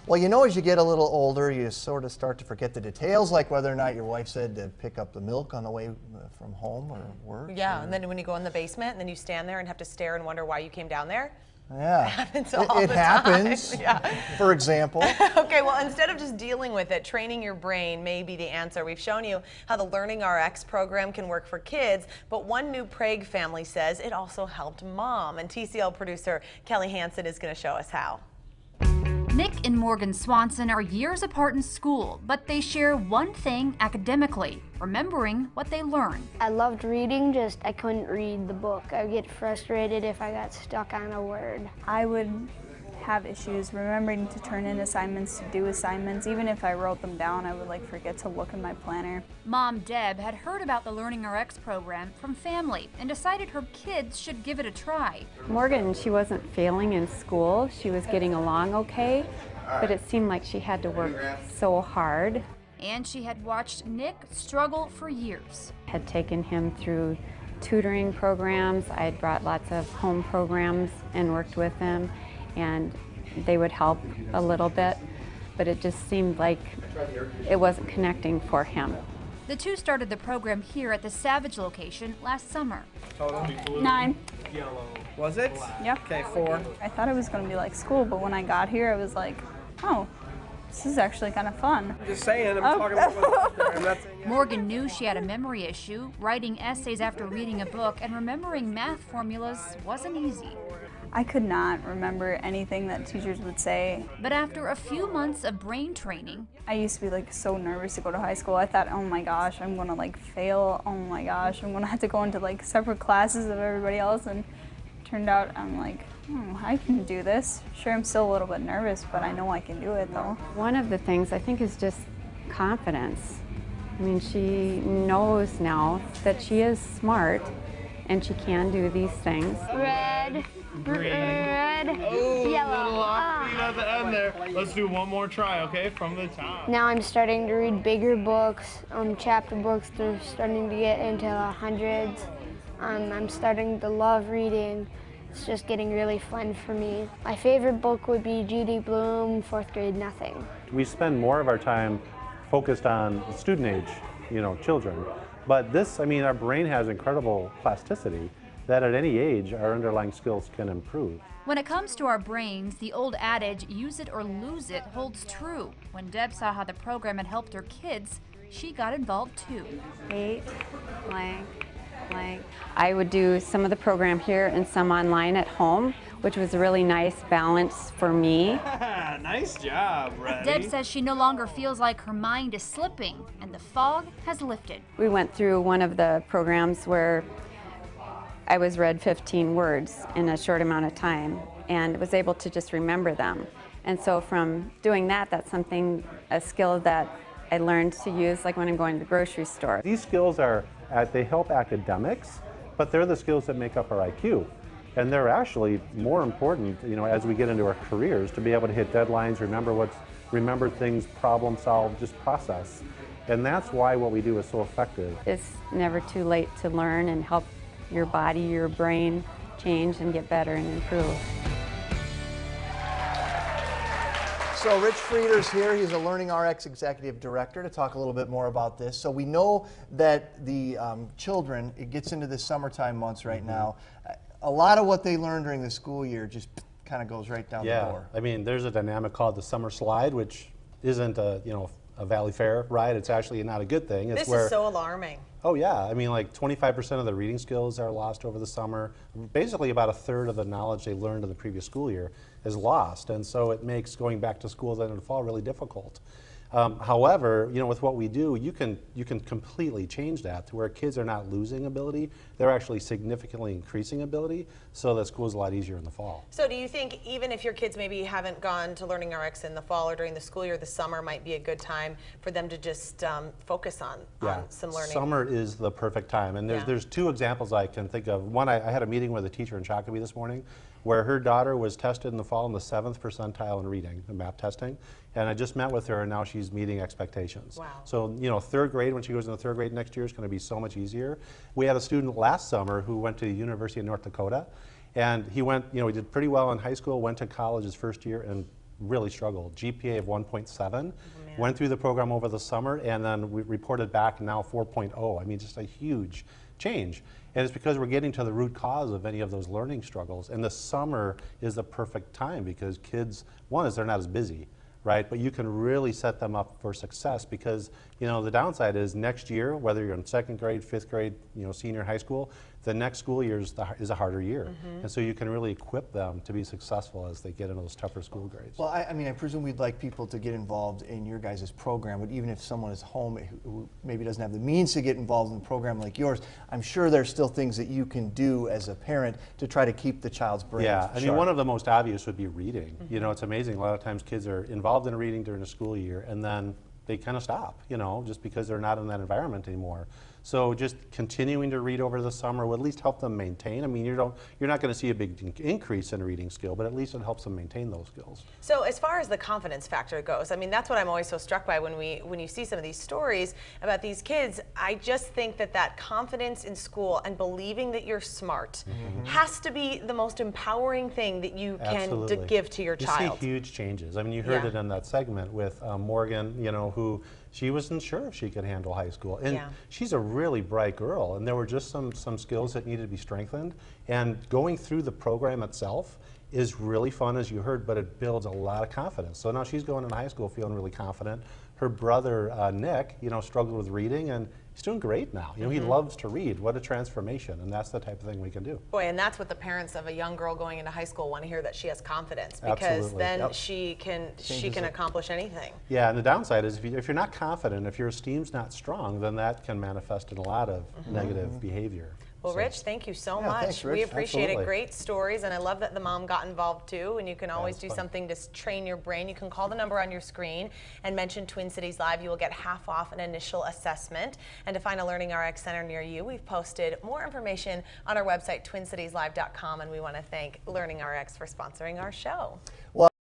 Well, you know, as you get a little older, you sort of start to forget the details, like whether or not your wife said to pick up the milk on the way from home or work. Yeah, and then when you go in the basement and then you stand there and have to stare and wonder why you came down there. Yeah, It happens all it the happens. time. Yeah. For example. Okay, well, instead of just dealing with it, training your brain may be the answer. We've shown you how the LearningRx program can work for kids, but one new Prague family says it also helped mom. And TCL producer Kelly Hansen is going to show us how. Nick and Morgan Swanson are years apart in school, but they share one thing academically, remembering what they learned. I loved reading, just I couldn't read the book. I would get frustrated if I got stuck on a word. I would have issues remembering to turn in assignments, to do assignments. Even if I wrote them down, I would forget to look in my planner. Mom Deb had heard about the LearningRx program from family and decided her kids should give it a try. Morgan, she wasn't failing in school. She was getting along okay, but it seemed like she had to work so hard. And she had watched Nick struggle for years. Had taken him through tutoring programs. I had brought lots of home programs and worked with him, and they would help a little bit, but it just seemed like it wasn't connecting for him. The two started the program here at the Savage location last summer. 9. Yellow. Was it? Yep. Okay, 4. I thought it was going to be like school, but when I got here, I was like, oh, this is actually kind of fun. I'm just saying, I'm talking about what I'm not saying. Morgan knew she had a memory issue. Writing essays after reading a book and remembering math formulas wasn't easy. I could not remember anything that teachers would say. But after a few months of brain training, I used to be so nervous to go to high school. I thought, oh my gosh, I'm gonna fail. Oh my gosh, I'm gonna have to go into separate classes of everybody else. And it turned out I'm I can do this. Sure, I'm still a little bit nervous, but I know I can do it though. One of the things I think is just confidence. I mean, she knows now that she is smart and she can do these things. Red, red, Oh, yellow. little off-beat at the end there. Let's do one more try, okay? From the top. Now I'm starting to read bigger books, chapter books. They're starting to get into the hundreds. I'm starting to love reading. It's just getting really fun for me. My favorite book would be Judy Blume, 4th grade Nothing. We spend more of our time focused on student age, children. But this, our brain has incredible plasticity that at any age our underlying skills can improve. when it comes to our brains, the old adage, use it or lose it, holds true. When Deb saw how the program had helped her kids, she got involved too. 8, blank, blank. I would do some of the program here and some online at home, which was a really nice balance for me. Nice job, Reddy. Deb says she no longer feels like her mind is slipping and the fog has lifted. We went through one of the programs where I was read 15 words in a short amount of time and was able to just remember them. And so from doing that, that's something, a skill that I learned to use like when I'm going to the grocery store. These skills are, they help academics, but they're the skills that make up our IQ. And they're actually more important, as we get into our careers, to be able to hit deadlines, remember things, problem solve, just process. And that's why what we do is so effective. It's never too late to learn and help your body, your brain change and get better and improve. So Rich Frieder's here. He's a LearningRx Executive Director to talk a little bit more about this. So we know that the children, it gets into the summertime months right now. A lot of what they learn during the school year just kind of goes right down the door. I mean, there's a dynamic called the summer slide, which isn't a Valley Fair ride. It's actually not a good thing. It's This is so alarming. Oh yeah, I mean, like 25% of the reading skills are lost over the summer. Basically about a third of the knowledge they learned in the previous school year is lost, and so it makes going back to school then in the fall really difficult. However, with what we do, you can completely change that to where kids are not losing ability, they're actually significantly increasing ability, so that school's a lot easier in the fall. So do you think even if your kids maybe haven't gone to LearningRx in the fall or during the school year, the summer might be a good time for them to just focus on some learning? Summer is the perfect time, and there's two examples I can think of. One, I had a meeting with a teacher in Shakopee this morning where her daughter was tested in the fall in the 7th percentile in reading, in math testing, and I just met with her and now she's meeting expectations. Wow. So, 3rd grade, when she goes into 3rd grade next year, is going to be so much easier. We had a student last summer who went to the University of North Dakota, and he went, he did pretty well in high school, went to college his first year, and really struggled. GPA of 1.7, went through the program over the summer, and then we reported back now 4.0. I mean, just a huge change. And it's because we're getting to the root cause of any of those learning struggles. And the summer is the perfect time because kids, one is they're not as busy, right? But you can really set them up for success because, you know, the downside is next year, whether you're in 2nd grade, 5th grade, you know, senior high school, the next school year is a harder year. And so you can really equip them to be successful as they get into those tougher school grades. Well, I mean, I presume we'd like people to get involved in your guys' program, but even if someone is home who maybe doesn't have the means to get involved in a program like yours, I'm sure there's still things that you can do as a parent to try to keep the child's brain Yeah, I mean, sharp. one of the most obvious would be reading. You know, it's amazing. A lot of times kids are involved in reading during the school year and then they kind of stop, you know, just because they're not in that environment anymore. So just continuing to read over the summer will at least help them maintain. I mean, you're not going to see a big increase in reading skill, but at least it helps them maintain those skills. So as far as the confidence factor goes, I mean, that's what I'm always so struck by when you see some of these stories about these kids. I just think that confidence in school and believing that you're smart has to be the most empowering thing that you can give to your child. You see huge changes. I mean, you heard it in that segment with Morgan, you know, who she wasn't sure if she could handle high school. And she's a really bright girl, and there were just some skills that needed to be strengthened. And going through the program itself is really fun, as you heard, but it builds a lot of confidence. So now she's going into high school feeling really confident. Her brother, Nick, you know, struggled with reading, and he's doing great now. You know, he loves to read. What a transformation, and that's the type of thing we can do. Boy, and that's what the parents of a young girl going into high school want to hear, that she has confidence, because then she can accomplish anything. Yeah, and the downside is if you're not confident, if your esteem's not strong, then that can manifest in a lot of negative behavior. Well, Rich, thank you so much. Thanks, Rich. We appreciate it. Great stories, and I love that the mom got involved too. And you can always do something to train your brain. You can call the number on your screen and mention Twin Cities Live. You will get half off an initial assessment. And to find a LearningRx center near you, we've posted more information on our website, twincitieslive.com, and we want to thank LearningRx for sponsoring our show.